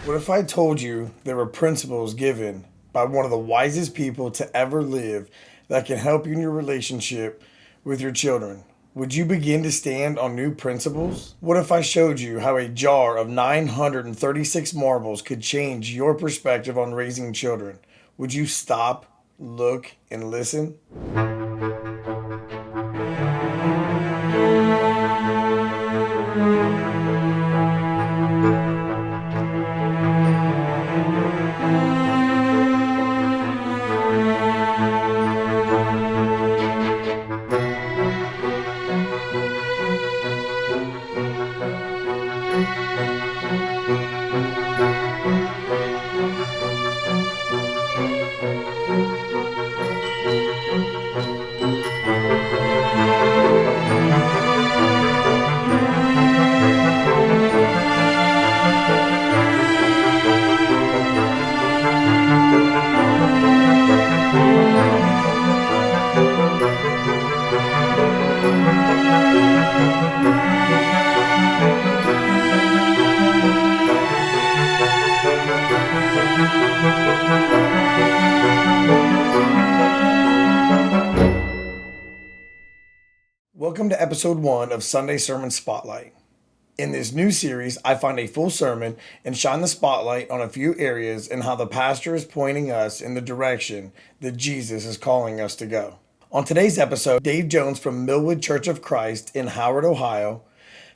What if I told you there were principles given by one of the wisest people to ever live that can help you in your relationship with your children? Would you begin to stand on new principles? What if I showed you how a jar of 936 marbles could change your perspective on raising children? Would you stop, look, and listen? Welcome to episode 1 of Sunday Sermon Spotlight. In this new series, I find a full sermon and shine the spotlight on a few areas and how the pastor is pointing us in the direction that Jesus is calling us to go. On today's episode, Dave Jones from Millwood Church of Christ in Howard, Ohio,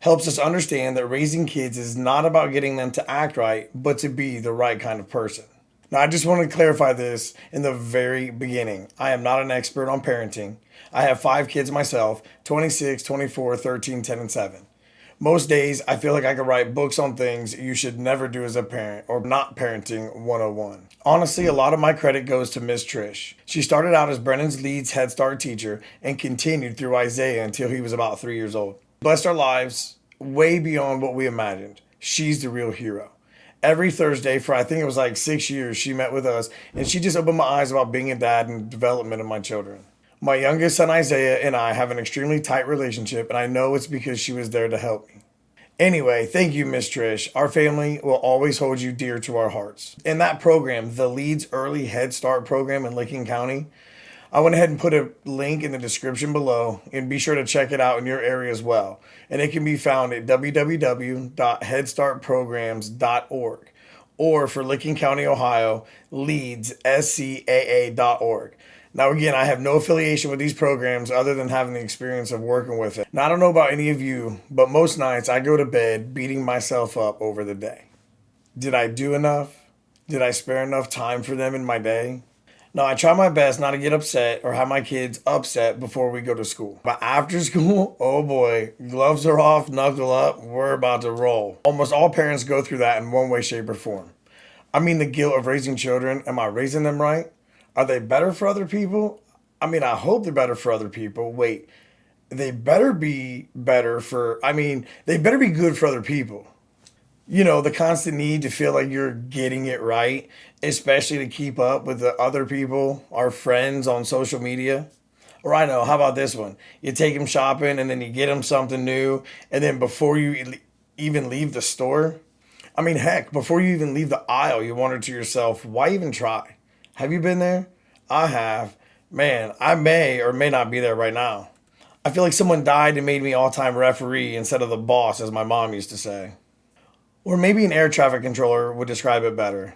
helps us understand that raising kids is not about getting them to act right, but to be the right kind of person. Now, I just want to clarify this in the very beginning. I am not an expert on parenting. I have 5 kids myself, 26, 24, 13, 10, and 7. Most days, I feel like I could write books on things you should never do as a parent or not parenting 101. Honestly, a lot of my credit goes to Miss Trish. She started out as Brennan's Leeds Head Start teacher and continued through Isaiah until he was about 3 years old. Blessed our lives way beyond what we imagined. She's the real hero. Every Thursday for I think it was like 6 years, she met with us and she just opened my eyes about being a dad and the development of my children. My youngest son Isaiah and I have an extremely tight relationship, and I know it's because she was there to help me. Anyway, thank you, Miss Trish. Our family will always hold you dear to our hearts. In that program, the Leeds Early Head Start program in Licking County, I went ahead and put a link in the description below, and be sure to check it out in your area as well. And it can be found at www.headstartprograms.org, or for Licking County, Ohio, Leeds, SCAA.org. Now, again, I have no affiliation with these programs other than having the experience of working with it. Now, I don't know about any of you, but most nights I go to bed beating myself up over the day. Did I do enough? Did I spare enough time for them in my day? No, I try my best not to get upset or have my kids upset before we go to school. But after school, oh boy, gloves are off, knuckle up, we're about to roll. Almost all parents go through that in one way, shape, or form. I mean, the guilt of raising children. Am I raising them right? Are they better for other people? I mean, I hope they're better for other people. Wait, they better be better for, they better be good for other people. You know, the constant need to feel like you're getting it right, especially to keep up with the other people, our friends on social media. Or I know, how about this one? You take them shopping and then you get them something new, and then before you even leave the store, heck, before you even leave the aisle, you wonder to yourself, why even try? Have you been there? I have. Man, I may or may not be there right now. I feel like someone died and made me all-time referee instead of the boss, as my mom used to say. Or maybe an air traffic controller would describe it better.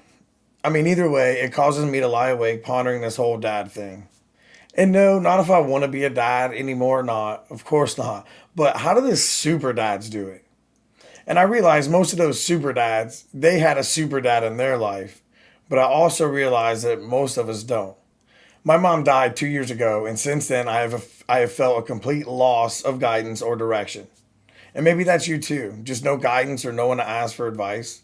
Either way, it causes me to lie awake pondering this whole dad thing. And no, not if I want to be a dad anymore or not. Of course not. But how do the super dads do it? And I realize most of those super dads, they had a super dad in their life. But I also realize that most of us don't. My mom died 2 years ago, and since then I have felt a complete loss of guidance or direction. And maybe that's you too, just no guidance or no one to ask for advice.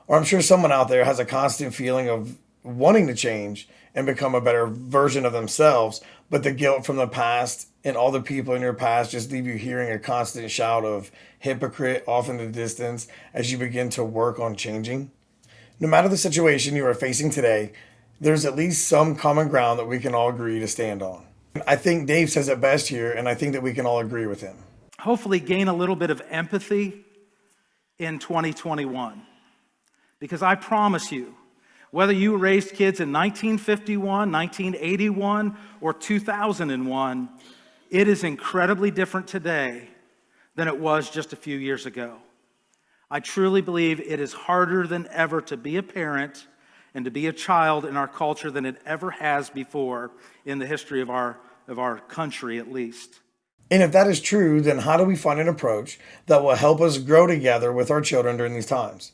Or I'm sure someone out there has a constant feeling of wanting to change and become a better version of themselves, but the guilt from the past and all the people in your past just leave you hearing a constant shout of hypocrite off in the distance as you begin to work on changing. No matter the situation you are facing today, there's at least some common ground that we can all agree to stand on. I think Dave says it best here, and I think that we can all agree with him. Hopefully gain a little bit of empathy in 2021. Because I promise you, whether you raised kids in 1951, 1981, or 2001, it is incredibly different today than it was just a few years ago. I truly believe it is harder than ever to be a parent and to be a child in our culture than it ever has before in the history of our country, at least. And if that is true, then how do we find an approach that will help us grow together with our children during these times?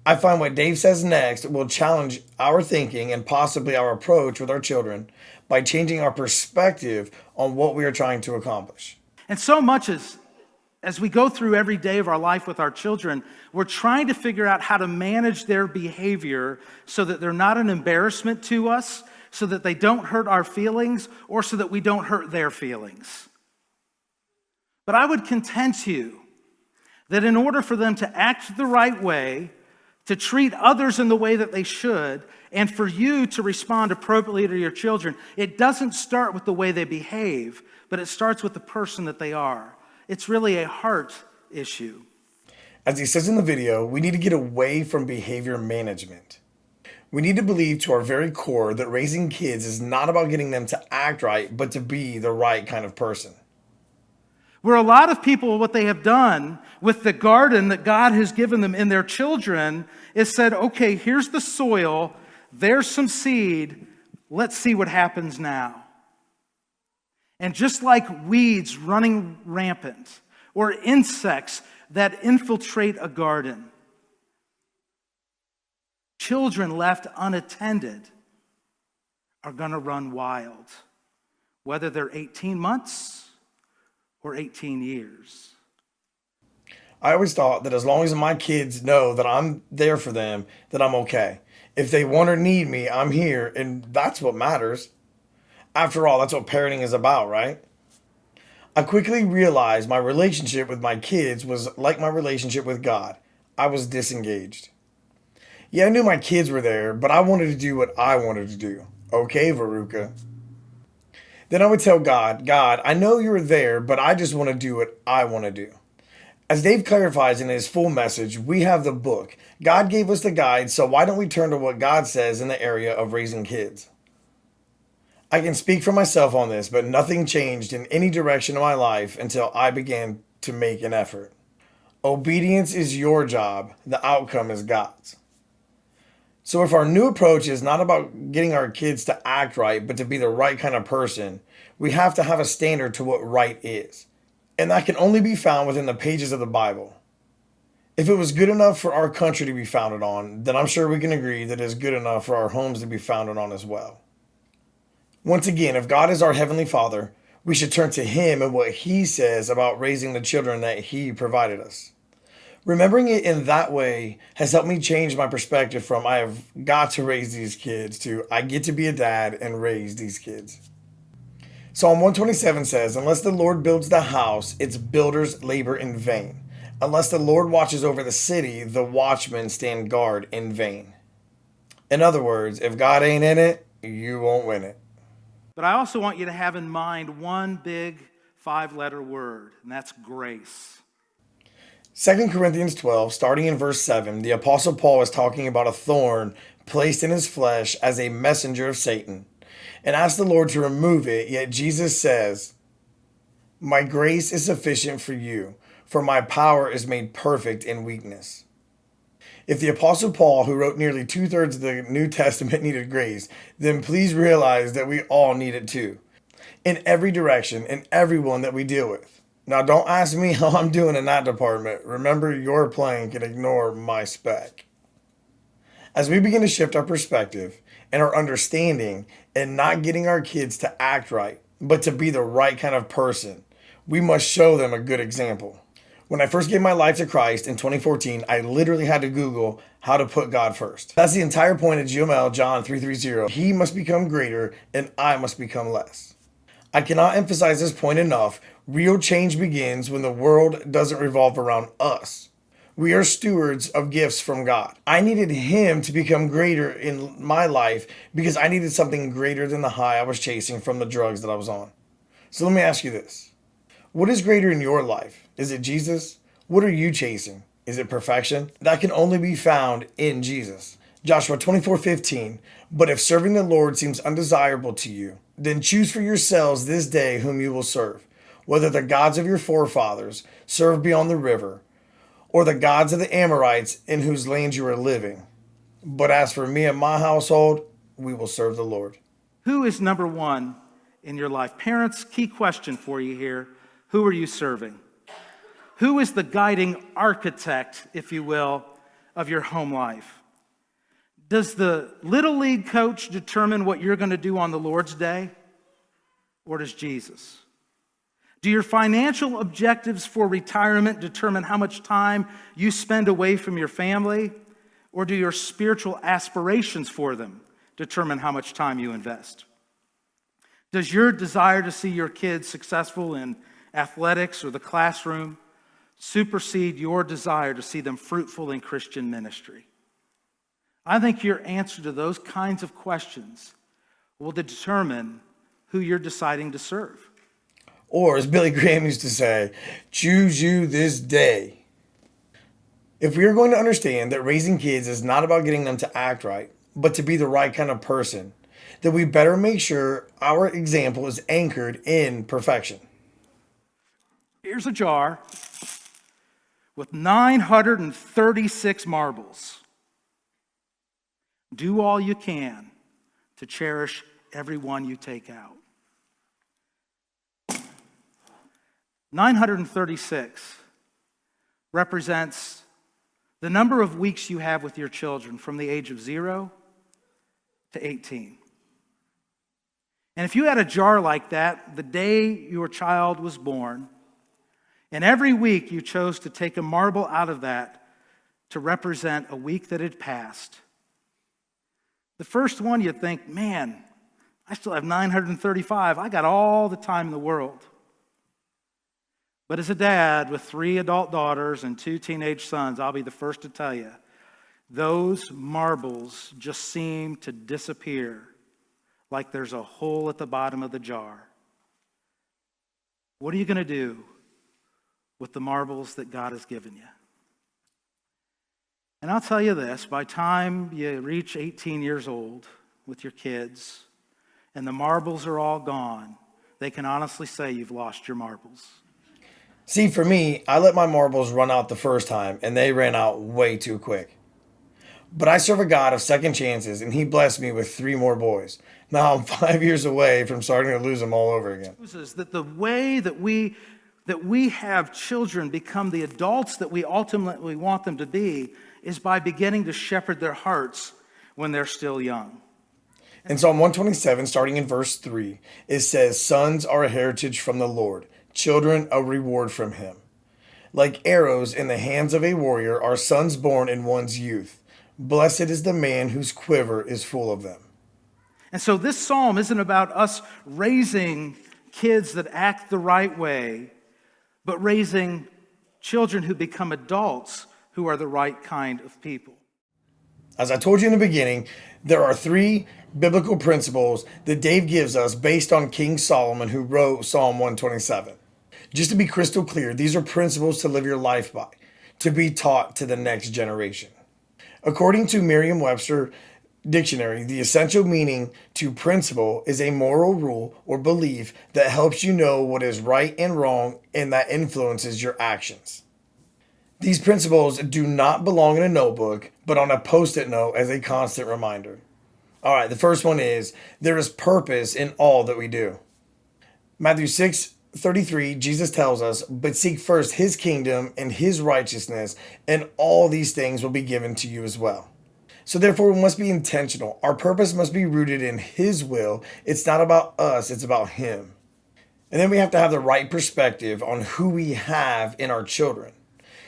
I find what Dave says next will challenge our thinking and possibly our approach with our children by changing our perspective on what we are trying to accomplish. And so much as we go through every day of our life with our children, we're trying to figure out how to manage their behavior so that they're not an embarrassment to us, so that they don't hurt our feelings, or so that we don't hurt their feelings. But I would contend to you that in order for them to act the right way, to treat others in the way that they should, and for you to respond appropriately to your children, it doesn't start with the way they behave, but it starts with the person that they are. It's really a heart issue. As he says in the video, we need to get away from behavior management. We need to believe to our very core that raising kids is not about getting them to act right, but to be the right kind of person. Where a lot of people, what they have done with the garden that God has given them in their children is said, okay, here's the soil, there's some seed, let's see what happens now. And just like weeds running rampant or insects that infiltrate a garden, children left unattended are going to run wild, whether they're 18 months or 18 years. I always thought that as long as my kids know that I'm there for them, that I'm okay. If they want or need me, I'm here, and that's what matters. After all, that's what parenting is about, right? I quickly realized my relationship with my kids was like my relationship with God. I was disengaged. Yeah, I knew my kids were there, but I wanted to do what I wanted to do. Okay, Veruca. Then I would tell God, God, I know you're there, but I just want to do what I want to do. As Dave clarifies in his full message, we have the book. God gave us the guide, so why don't we turn to what God says in the area of raising kids? I can speak for myself on this, but nothing changed in any direction of my life until I began to make an effort. Obedience is your job. The outcome is God's. So if our new approach is not about getting our kids to act right, but to be the right kind of person, we have to have a standard to what right is. And that can only be found within the pages of the Bible. If it was good enough for our country to be founded on, then I'm sure we can agree that it is good enough for our homes to be founded on as well. Once again, if God is our Heavenly Father, we should turn to Him and what He says about raising the children that He provided us. Remembering it in that way has helped me change my perspective from I have got to raise these kids to I get to be a dad and raise these kids. Psalm 127 says, unless the Lord builds the house, its builders labor in vain. Unless the Lord watches over the city, the watchmen stand guard in vain. In other words, if God ain't in it, you won't win it. But I also want you to have in mind one big 5-letter word, and that's grace. 2 Corinthians 12, starting in verse 7, the Apostle Paul is talking about a thorn placed in his flesh as a messenger of Satan, and asked the Lord to remove it, yet Jesus says, my grace is sufficient for you, for my power is made perfect in weakness. If the Apostle Paul, who wrote nearly 2/3 of the New Testament, needed grace, then please realize that we all need it too. In every direction, in everyone that we deal with. Now, don't ask me how I'm doing in that department. Remember, your plane can ignore my speck. As we begin to shift our perspective and our understanding and not getting our kids to act right, but to be the right kind of person, we must show them a good example. When I first gave my life to Christ in 2014, I literally had to Google how to put God first. That's the entire point of GML John 3:30. He must become greater and I must become less. I cannot emphasize this point enough. Real change begins when the world doesn't revolve around us. We are stewards of gifts from God. I needed Him to become greater in my life because I needed something greater than the high I was chasing from the drugs that I was on. So let me ask you this. What is greater in your life? Is it Jesus? What are you chasing? Is it perfection? That can only be found in Jesus. Joshua 24:15. But if serving the Lord seems undesirable to you, then choose for yourselves this day whom you will serve, whether the gods of your forefathers served beyond the river, or the gods of the Amorites in whose lands you are living. But as for me and my household, we will serve the Lord. Who is number one in your life? Parents, key question for you here. Who are you serving? Who is the guiding architect, if you will, of your home life? Does the Little League coach determine what you're going to do on the Lord's Day? Or does Jesus? Do your financial objectives for retirement determine how much time you spend away from your family? Or do your spiritual aspirations for them determine how much time you invest? Does your desire to see your kids successful in athletics or the classroom supersede your desire to see them fruitful in Christian ministry? I think your answer to those kinds of questions will determine who you're deciding to serve. Or, as Billy Graham used to say, choose you this day. If we are going to understand that raising kids is not about getting them to act right, but to be the right kind of person, then we better make sure our example is anchored in perfection. Here's a jar with 936 marbles. Do all you can to cherish every one you take out. 936 represents the number of weeks you have with your children from the age of 0 to 18. And if you had a jar like that the day your child was born, and every week you chose to take a marble out of that to represent a week that had passed, the first one you'd think, man, I still have 935. I got all the time in the world. But as a dad with 3 adult daughters and 2 teenage sons, I'll be the first to tell you, those marbles just seem to disappear like there's a hole at the bottom of the jar. What are you going to do with the marbles that God has given you? And I'll tell you this, by the time you reach 18 years old with your kids and the marbles are all gone, they can honestly say you've lost your marbles. See, for me, I let my marbles run out the first time, and they ran out way too quick. But I serve a God of second chances, and he blessed me with 3 more boys. Now I'm 5 years away from starting to lose them all over again. That the way that we have children become the adults that we ultimately want them to be is by beginning to shepherd their hearts when they're still young. In Psalm 127, starting in verse 3, it says, "Sons are a heritage from the Lord, children a reward from him. Like arrows in the hands of a warrior are sons born in one's youth. Blessed is the man whose quiver is full of them." And so this psalm isn't about us raising kids that act the right way, but raising children who become adults who are the right kind of people. As I told you in the beginning, there are 3 biblical principles that Dave gives us based on King Solomon, who wrote Psalm 127. Just to be crystal clear, these are principles to live your life by, to be taught to the next generation. According to Merriam-Webster Dictionary, the essential meaning to principle is a moral rule or belief that helps you know what is right and wrong and that influences your actions. These principles do not belong in a notebook, but on a post-it note as a constant reminder. All right, the first one is, there is purpose in all that we do. Matthew 6:33, Jesus tells us, "But seek first his kingdom and his righteousness, and all these things will be given to you as well." So therefore, we must be intentional. Our purpose must be rooted in his will. It's not about us, it's about him. And then we have to have the right perspective on who we have in our children.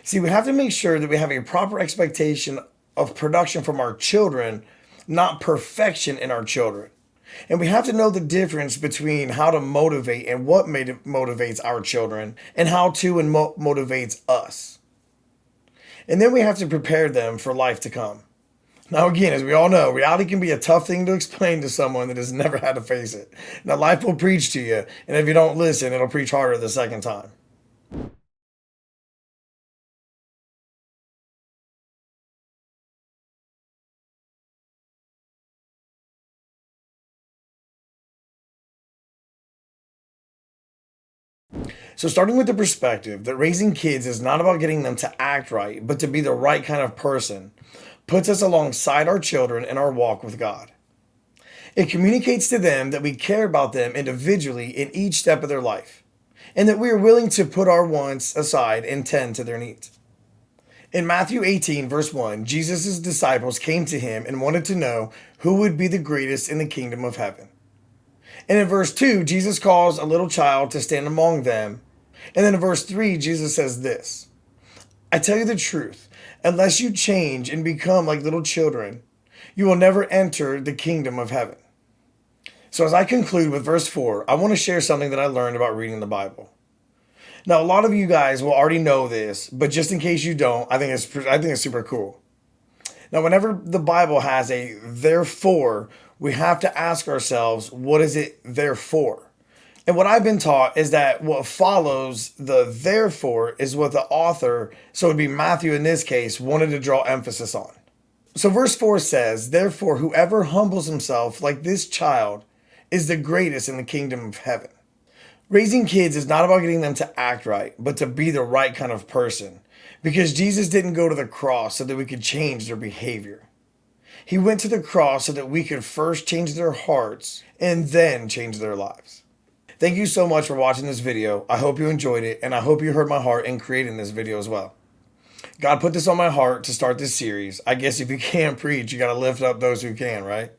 See, we have to make sure that we have a proper expectation of production from our children, not perfection in our children. And we have to know the difference between how to motivate and what motivates our children and how to and motivates us. And then we have to prepare them for life to come. Now, again, as we all know, reality can be a tough thing to explain to someone that has never had to face it. Now, life will preach to you, and if you don't listen, it'll preach harder the second time. So, starting with the perspective that raising kids is not about getting them to act right, but to be the right kind of person, puts us alongside our children in our walk with God. It communicates to them that we care about them individually in each step of their life, and that we are willing to put our wants aside and tend to their needs. In Matthew 18, verse 1, Jesus' disciples came to him and wanted to know who would be the greatest in the kingdom of heaven. And in verse 2, Jesus calls a little child to stand among them. And then in verse 3, Jesus says this: I tell you the truth, unless you change and become like little children, you will never enter the kingdom of heaven. So as I conclude with verse 4, I want to share something that I learned about reading the Bible. Now, a lot of you guys will already know this, but just in case you don't, I think it's super cool. Now, whenever the Bible has a therefore, we have to ask ourselves, what is it there for? And what I've been taught is that what follows the therefore is what the author, so it would be Matthew in this case, wanted to draw emphasis on. So verse 4 says, therefore, whoever humbles himself like this child is the greatest in the kingdom of heaven. Raising kids is not about getting them to act right, but to be the right kind of person. Because Jesus didn't go to the cross so that we could change their behavior. He went to the cross so that we could first change their hearts and then change their lives. Thank you so much for watching this video. I hope you enjoyed it, and I hope you heard my heart in creating this video as well. God put this on my heart to start this series. I guess if you can't preach, you got to lift up those who can, right?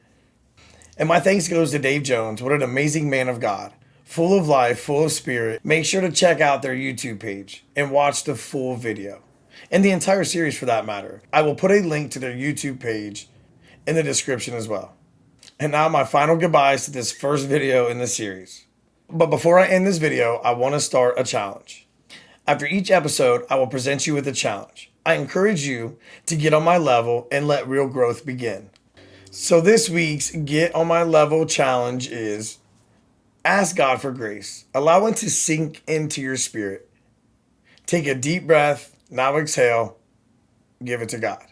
And my thanks goes to Dave Jones. What an amazing man of God. Full of life, full of spirit. Make sure to check out their YouTube page and watch the full video. And the entire series for that matter. I will put a link to their YouTube page in the description as well. And now my final goodbyes to this first video in the series. But before I end this video, I want to start a challenge. After each episode, I will present you with a challenge. I encourage you to get on my level and let real growth begin. So this week's Get on My Level challenge is: ask God for grace. Allow it to sink into your spirit. Take a deep breath. Now exhale. Give it to God.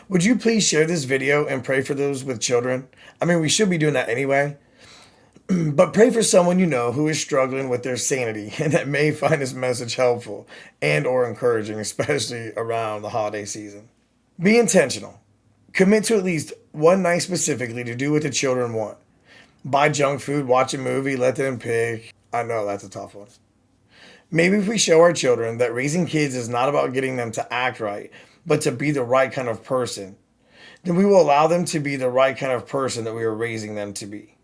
Would you please share this video and pray for those with children? I mean, we should be doing that anyway. But pray for someone you know who is struggling with their sanity and that may find this message helpful and or encouraging, especially around the holiday season. Be intentional. Commit to at least one night specifically to do what the children want. Buy junk food, watch a movie, let them pick. I know that's a tough one. Maybe if we show our children that raising kids is not about getting them to act right, but to be the right kind of person, then we will allow them to be the right kind of person that we are raising them to be.